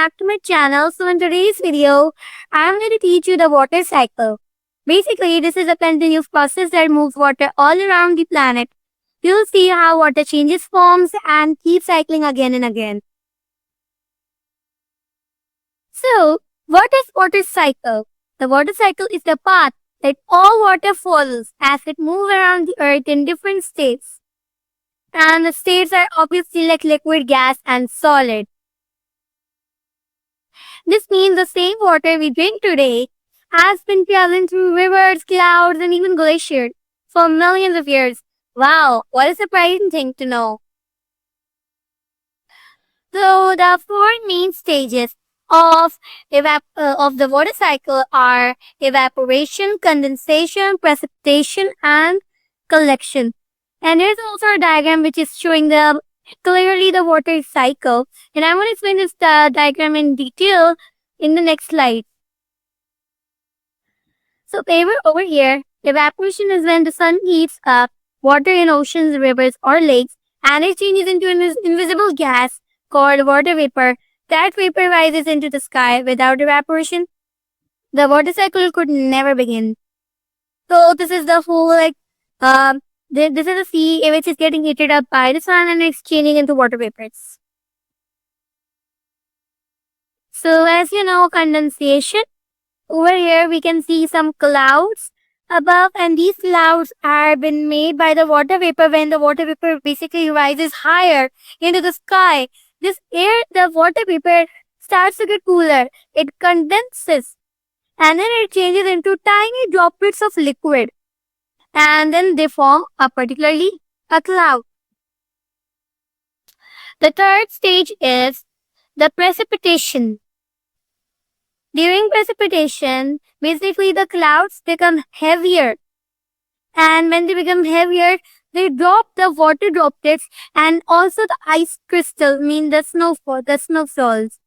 back to my channel. So in today's video, I'm going to teach you the water cycle. Basically, this is a continuous process that moves water all around the planet. You'll see how water changes forms and keeps cycling again and again. So, what is water cycle? The water cycle is the path that all water follows as it moves around the earth in different states. And the states are obviously like liquid, gas, and solid. This means the same water we drink today has been traveling through rivers, clouds, and even glaciers for millions of years. Wow, what a surprising thing to know. So the four main stages of the water cycle are evaporation, condensation, precipitation, and collection. And there's also a diagram which is showing clearly the water cycle. And I'm going to explain this diagram in detail in the next slide. So over here, evaporation is when the sun heats up water in oceans, rivers, or lakes, and it changes into an invisible gas called water vapor. That vapor rises into the sky. Without evaporation, the water cycle could never begin. So this is the whole this is the sea which is getting heated up by the sun and it's changing into water vapors. So as you know, condensation. Over here we can see some clouds above, and these clouds are been made by the water vapor when the water vapor basically rises higher into the sky. The water vapor starts to get cooler. It condenses and then it changes into tiny droplets of liquid. And then they form particularly a cloud. The third stage is the precipitation. During precipitation, basically the clouds become heavier. And when they become heavier, they drop the water droplets and also the ice crystal, the snowfalls.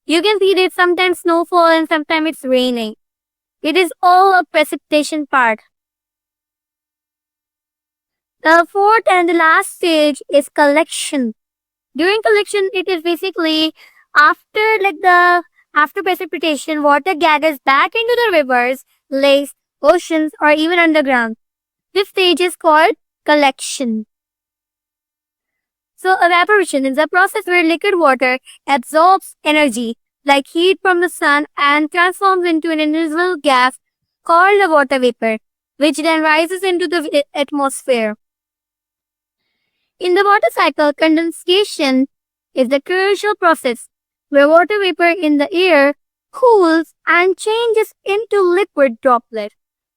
You can see that sometimes snowfall and sometimes it's raining. It is all a precipitation part. The fourth and the last stage is collection. During collection, it is basically after precipitation, water gathers back into the rivers, lakes, oceans, or even underground. This stage is called collection. So evaporation is a process where liquid water absorbs energy like heat from the sun and transforms into an invisible gas called the water vapor, which then rises into the atmosphere. In the water cycle, condensation is the crucial process where water vapor in the air cools and changes into liquid droplets,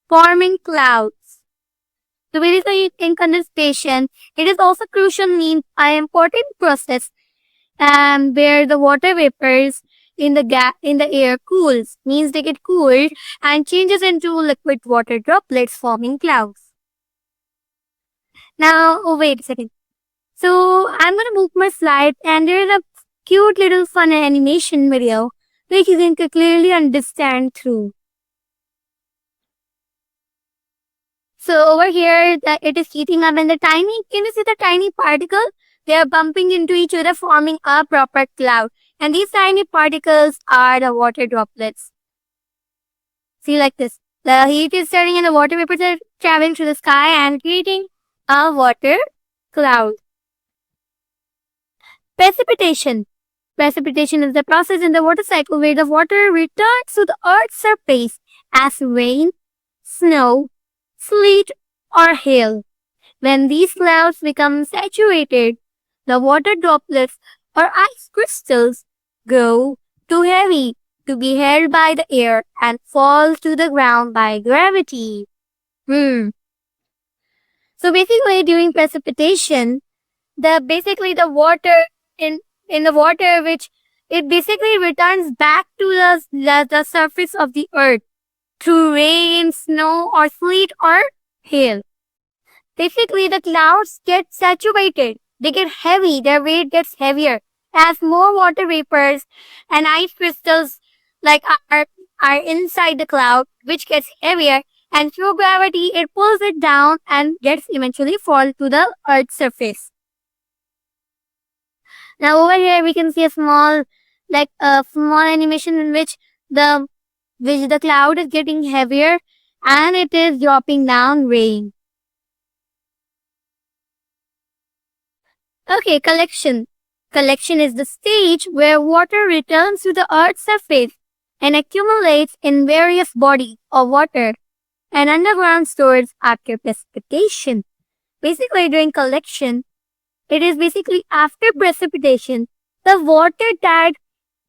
forming clouds. So basically in condensation, it is also crucial an important process where the water vapors in the air cools, means they get cooled and changes into liquid water droplets forming clouds. Now, wait a second. So I'm going to move my slide, and there is a cute little fun animation video which you can clearly understand through. So over here, it is heating up, and can you see the tiny particles? They are bumping into each other, forming a proper cloud. And these tiny particles are the water droplets. See, like this. The heat is stirring and the water vapors are traveling through the sky and creating a water cloud. Precipitation. Precipitation is the process in the water cycle where the water returns to the Earth's surface as rain, snow, sleet, or hail. When these clouds become saturated, the water droplets or ice crystals grow too heavy to be held by the air and fall to the ground by gravity. So basically during precipitation, the water in the water which it basically returns back to the surface of the earth through rain, snow, or sleet, or hail. Basically the clouds get saturated. They get heavy. Their weight gets heavier as more water vapors and ice crystals are inside the cloud, which gets heavier, and through gravity it pulls it down and gets eventually fall to the Earth's surface. Now over here we can see a small like a small animation in which the cloud is getting heavier and it is dropping down rain. Okay, collection. Collection is the stage where water returns to the earth's surface and accumulates in various bodies of water and underground stores after precipitation. Basically, during collection, it is basically after precipitation, the water that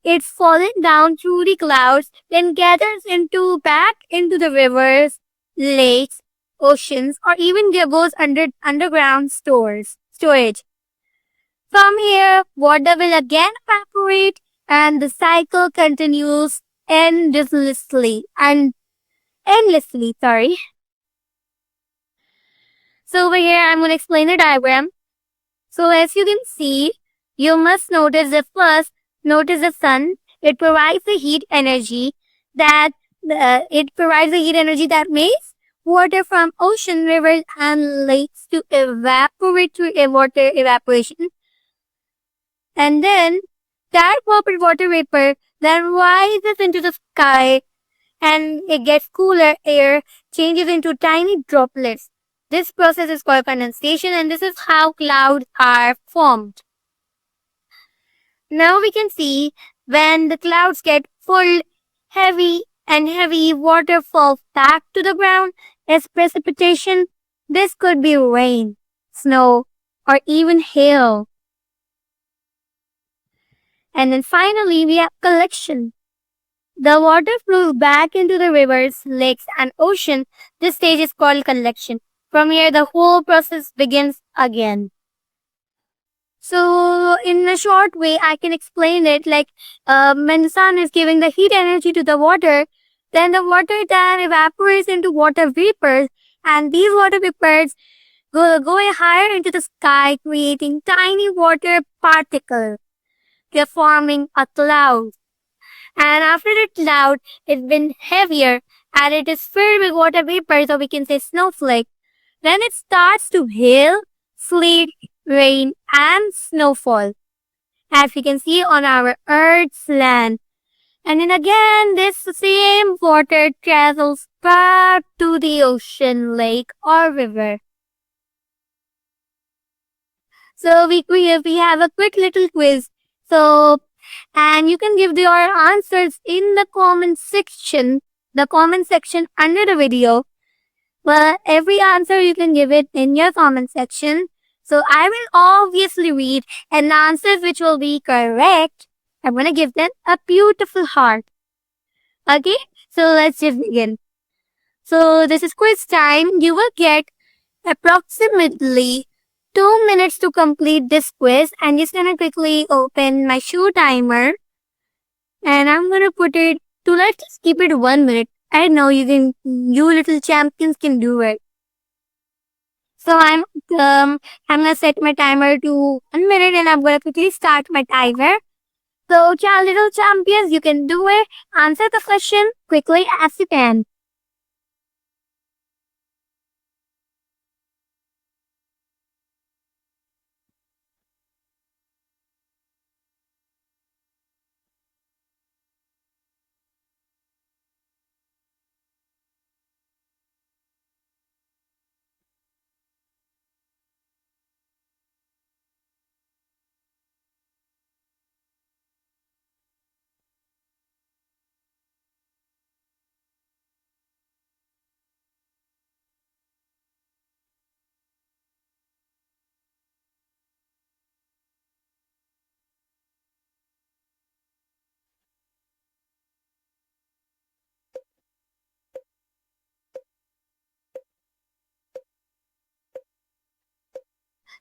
it's fallen down through the clouds, then gathers back into the rivers, lakes, oceans, or even goes under underground storage. From here, water will again evaporate and the cycle continues endlessly, sorry. So over here, I'm going to explain the diagram. So as you can see, you must notice the sun. It provides the heat energy that makes water from ocean, rivers, and lakes to evaporate through a water evaporation. And then that water vapor then rises into the sky and it gets cooler air, changes into tiny droplets. This process is called condensation, and this is how clouds are formed. Now we can see when the clouds get full, heavy, water falls back to the ground as precipitation. This could be rain, snow, or even hail. And then finally, we have collection. The water flows back into the rivers, lakes, and ocean. This stage is called collection. From here, the whole process begins again. So, in a short way, I can explain it like when the sun is giving the heat energy to the water, then the water then evaporates into water vapors, and these water vapors go higher into the sky, creating tiny water particles. They're forming a cloud. And after the cloud, it's been heavier and it is filled with water vapor, so we can say snowflake. Then it starts to hail, sleet, rain, and snowfall, as we can see on our Earth's land. And then again, this same water travels back to the ocean, lake, or river. So we have a quick little quiz. And you can give your answers in the comment section under the video. Well, every answer you can give it in your comment section. So I will obviously read, and the answers which will be correct, I'm going to give them a beautiful heart. Okay, so let's just begin. So this is quiz time. You will get approximately 2 minutes to complete this quiz. I'm just gonna quickly open my shoe timer and I'm gonna put it to, let's just keep it 1 minute. I know you little champions can do it. So I'm gonna set my timer to 1 minute and I'm gonna quickly start my timer. So little champions, you can do it. Answer the question quickly as you can.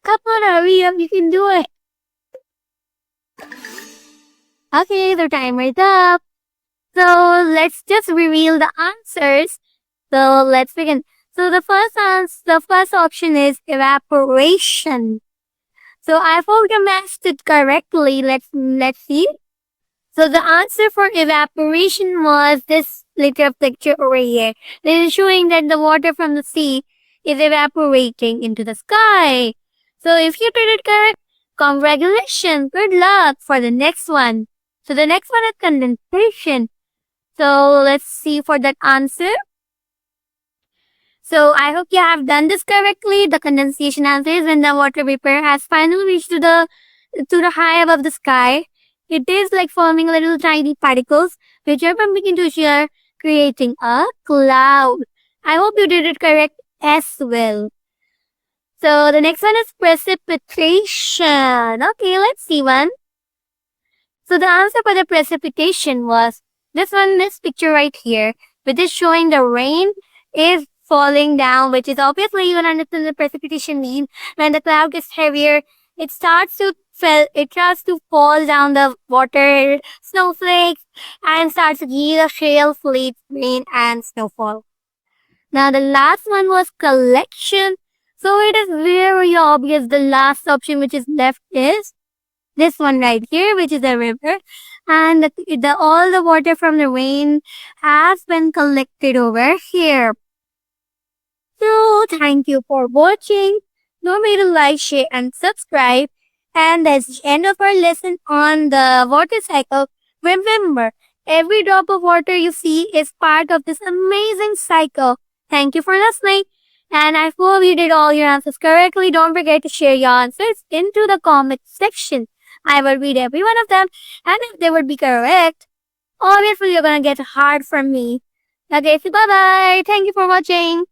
Come on, hurry up, you can do it. Okay, the timer is up. So let's just reveal the answers. So let's begin. So the first option is evaporation. So I hope you matched it correctly. Let's see. So the answer for evaporation was this little picture over here. This is showing that the water from the sea is evaporating into the sky. So if you did it correct, congratulations. Good luck for the next one. So the next one is condensation. So let's see for that answer. So I hope you have done this correctly. The condensation answer is when the water vapor has finally reached to the high above the sky. It is like forming little tiny particles which are bumping into each other, creating a cloud. I hope you did it correct as well. So the next one is precipitation. Okay, let's see one. So the answer for the precipitation was this one, this picture right here, which is showing the rain is falling down, which is obviously you can understand the precipitation mean when the cloud gets heavier, it starts to fall down the water, snowflakes, and starts to give a shale, flakes, rain, and snowfall. Now the last one was collection. So it is very obvious the last option which is left is this one right here, which is a river, and all the water from the rain has been collected over here. So thank you for watching. Don't forget to like, share, and subscribe. And that's the end of our lesson on the water cycle. Remember, every drop of water you see is part of this amazing cycle. Thank you for listening. And I hope you did all your answers correctly. Don't forget to share your answers into the comment section. I will read every one of them. And if they would be correct, obviously you're going to get a heart from me. Okay, so bye-bye. Thank you for watching.